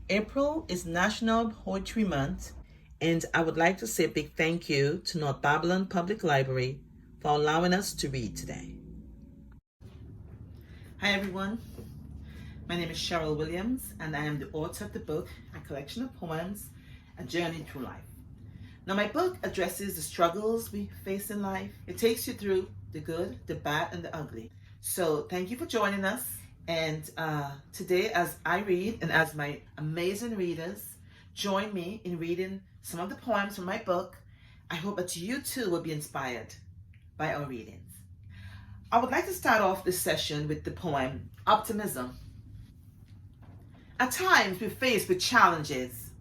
April is National Poetry Month, and I would like to say a big thank you to North Babylon Public Library for allowing us to read today. Hi everyone, my name is Cheryl Williams, and I am the author of the book, A Collection of Poems, A Journey Through Life. Now my book addresses the struggles we face in life. It takes you through the good, the bad, and the ugly. So thank you for joining us. And today, as I read, and as my amazing readers join me in reading some of the poems from my book, I hope that you too will be inspired by our readings. I would like to start off this session with the poem, Optimism. At times, we're faced with challenges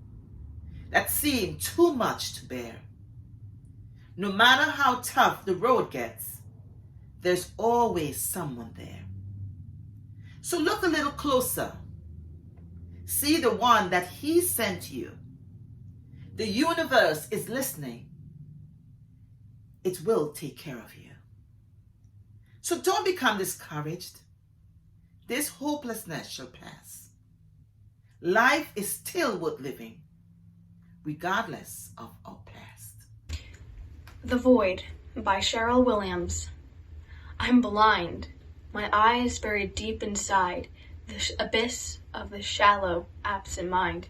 that seem too much to bear. No matter how tough the road gets, there's always someone there. So look a little closer. See the one that he sent you. The universe is listening. It will take care of you. So don't become discouraged. This hopelessness shall pass. Life is still worth living, regardless of our past. The Void by Cheryl Williams. I'm blind. My eyes buried deep inside the abyss of the shallow, absent mind.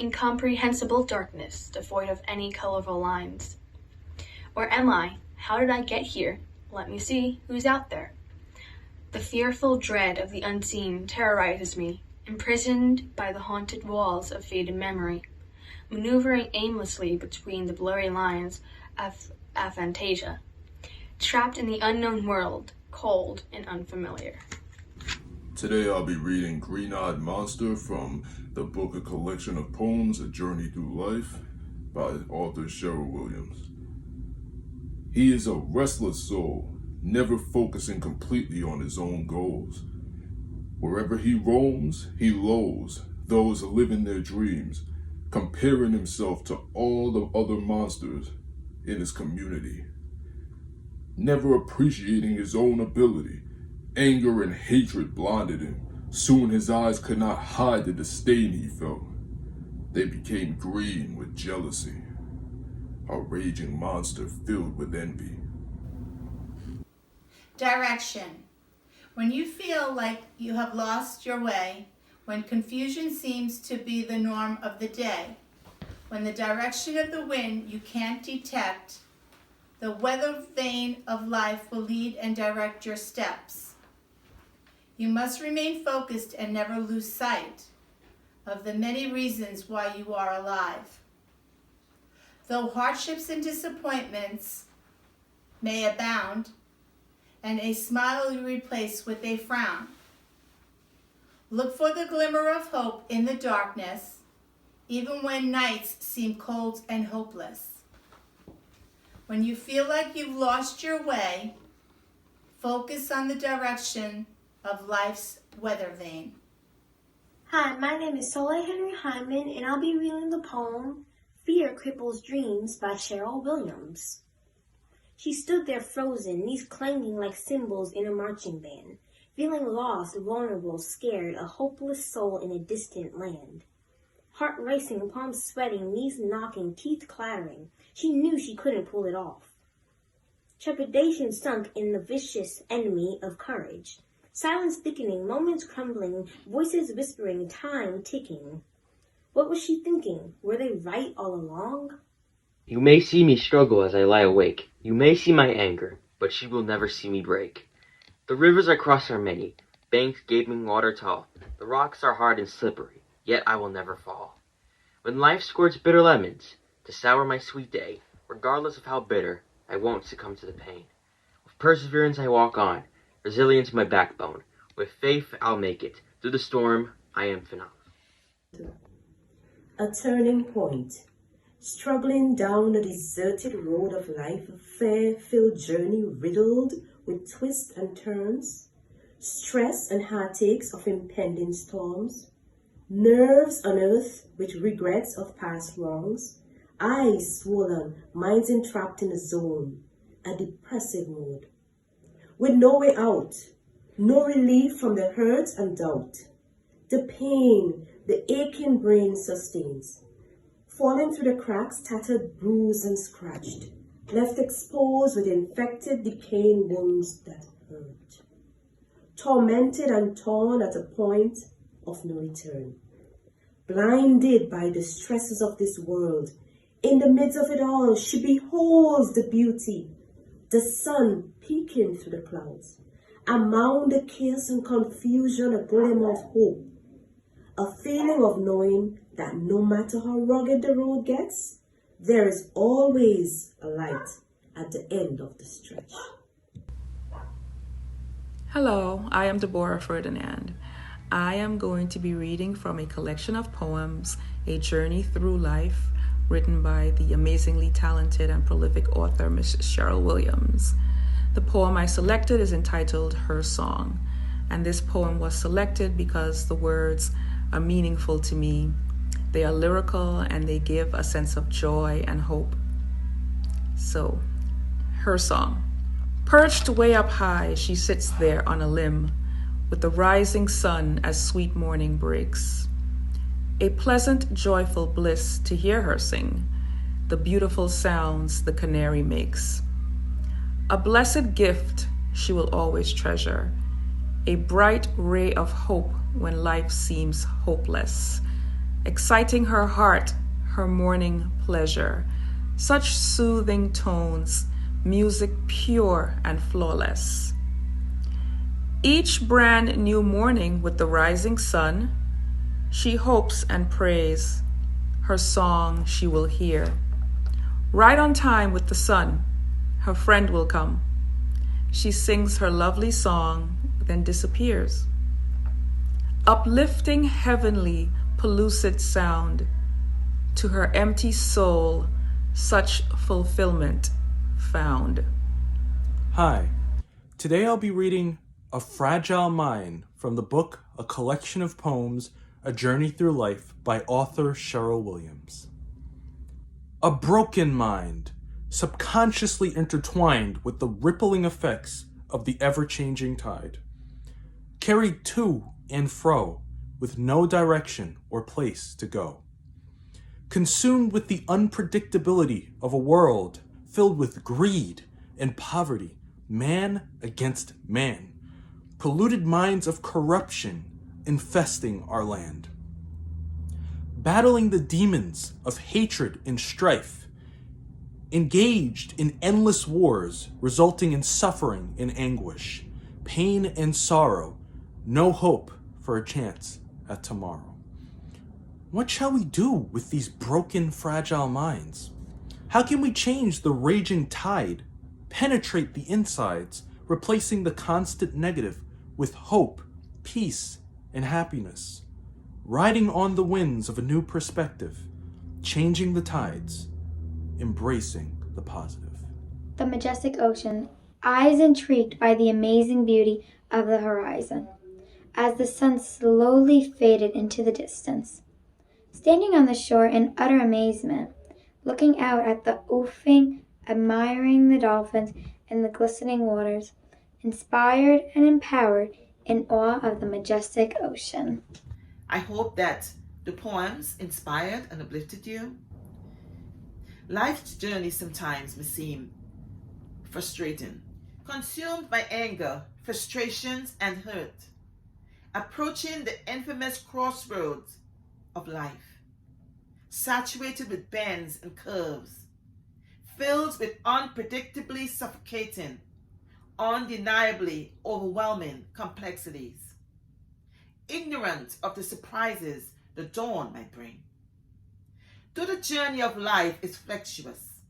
Incomprehensible darkness, devoid of any colorful lines. Where am I? How did I get here? Let me see who's out there. The fearful dread of the unseen terrorizes me, imprisoned by the haunted walls of faded memory, maneuvering aimlessly between the blurry lines of aphantasia, trapped in the unknown world, cold and unfamiliar. Today I'll be reading Green-Eyed Monster from the book A Collection of Poems, A Journey Through Life by author Cheryl Williams. He is a restless soul, never focusing completely on his own goals. Wherever he roams, he lulls those living their dreams, comparing himself to all the other monsters in his community. Never appreciating his own ability, anger and hatred blinded him. Soon his eyes could not hide the disdain he felt. They became green with jealousy, a raging monster filled with envy. Direction. When you feel like you have lost your way, when confusion seems to be the norm of the day, when the direction of the wind you can't detect, the weather vane of life will lead and direct your steps. You must remain focused and never lose sight of the many reasons why you are alive. Though hardships and disappointments may abound, and a smile you replace with a frown, look for the glimmer of hope in the darkness, even when nights seem cold and hopeless. When you feel like you've lost your way, focus on the direction of life's weather vane. Hi, my name is Soleil and I'll be reading the poem Fear Cripples Dreams by Cheryl Williams. She stood there frozen, knees clanging like cymbals in a marching band, feeling lost, vulnerable, scared, a hopeless soul in a distant land. Heart racing, palms sweating, knees knocking, teeth clattering. She knew she couldn't pull it off. Trepidation sunk in the vicious enemy of courage. Silence thickening, moments crumbling, voices whispering, time ticking. What was she thinking? Were they right all along? You may see me struggle as I lie awake. You may see my anger, but she will never see me break. The rivers I cross are many, banks gaping water tall. The rocks are hard and slippery, yet I will never fall. When life squirts bitter lemons to sour my sweet day, regardless of how bitter, I won't succumb to the pain. With perseverance I walk on, resilience my backbone. With faith I'll make it. Through the storm, I am phenomenal. A turning point. Struggling down the deserted road of life, a fear-filled journey riddled with twists and turns, stress and heartaches of impending storms, nerves unearthed with regrets of past wrongs, eyes swollen, minds entrapped in a zone, a depressive mood. With no way out, no relief from the hurt and doubt, the pain the aching brain sustains. Falling through the cracks, tattered, bruised, and scratched, left exposed with infected, decaying wounds that hurt. Tormented and torn at a point of no return. Blinded by the stresses of this world, in the midst of it all, she beholds the beauty, the sun peeking through the clouds. Among the chaos and confusion, a glimmer of hope. A feeling of knowing that no matter how rugged the road gets, there is always a light at the end of the stretch. Hello, I am Deborah Ferdinand. I am going to be reading from a collection of poems, A Journey Through Life, written by the amazingly talented and prolific author, Miss Cheryl Williams. The poem I selected is entitled Her Song, and this poem was selected because the words are meaningful to me. They are lyrical and they give a sense of joy and hope. So, Her Song. Perched way up high, she sits there on a limb, with the rising sun as sweet morning breaks. A pleasant, joyful bliss to hear her sing, the beautiful sounds the canary makes. A blessed gift she will always treasure, a bright ray of hope when life seems hopeless, exciting her heart, her morning pleasure. Such soothing tones, music pure and flawless. Each brand new morning with the rising sun, she hopes and prays, her song she will hear. Right on time with the sun, her friend will come. She sings her lovely song, then disappears. Uplifting, heavenly, pellucid sound, to her empty soul, such fulfillment found. Hi, today I'll be reading A Fragile Mind from the book A Collection of Poems, A Journey Through Life by author Cheryl Williams. A broken mind, subconsciously intertwined with the rippling effects of the ever-changing tide, carried to and fro with no direction or place to go, consumed with the unpredictability of a world filled with greed and poverty, man against man, polluted minds of corruption infesting our land. Battling the demons of hatred and strife, engaged in endless wars resulting in suffering and anguish, pain and sorrow, no hope for a chance at tomorrow. What shall we do with these broken, fragile minds? How can we change the raging tide, penetrate the insides, replacing the constant negative with hope, peace, and happiness, riding on the winds of a new perspective, changing the tides, embracing the positive? The majestic ocean, eyes intrigued by the amazing beauty of the horizon, as the sun slowly faded into the distance. Standing on the shore in utter amazement, looking out at the oofing, admiring the dolphins in the glistening waters, inspired and empowered in awe of the majestic ocean. I hope that the poems inspired and uplifted you. Life's journey sometimes may seem frustrating, consumed by anger, frustrations, and hurt, approaching the infamous crossroads of life, saturated with bends and curves, filled with unpredictably suffocating, undeniably overwhelming complexities, ignorant of the surprises the dawn might bring. Though the journey of life is flexuous,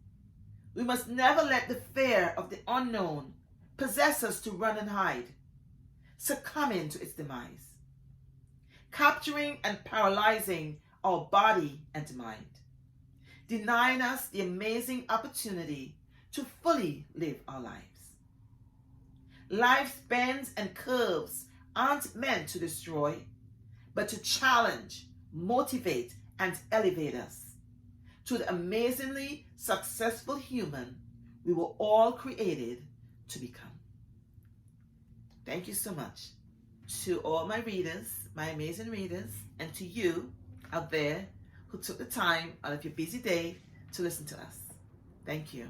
we must never let the fear of the unknown possess us to run and hide, succumbing to its demise, capturing and paralyzing our body and mind, denying us the amazing opportunity to fully live our lives. Life's bends and curves aren't meant to destroy, but to challenge, motivate, and elevate us to the amazingly successful human we were all created to become. Thank you so much. To all my readers, my amazing readers, and to you out there who took the time out of your busy day to listen to us. Thank you.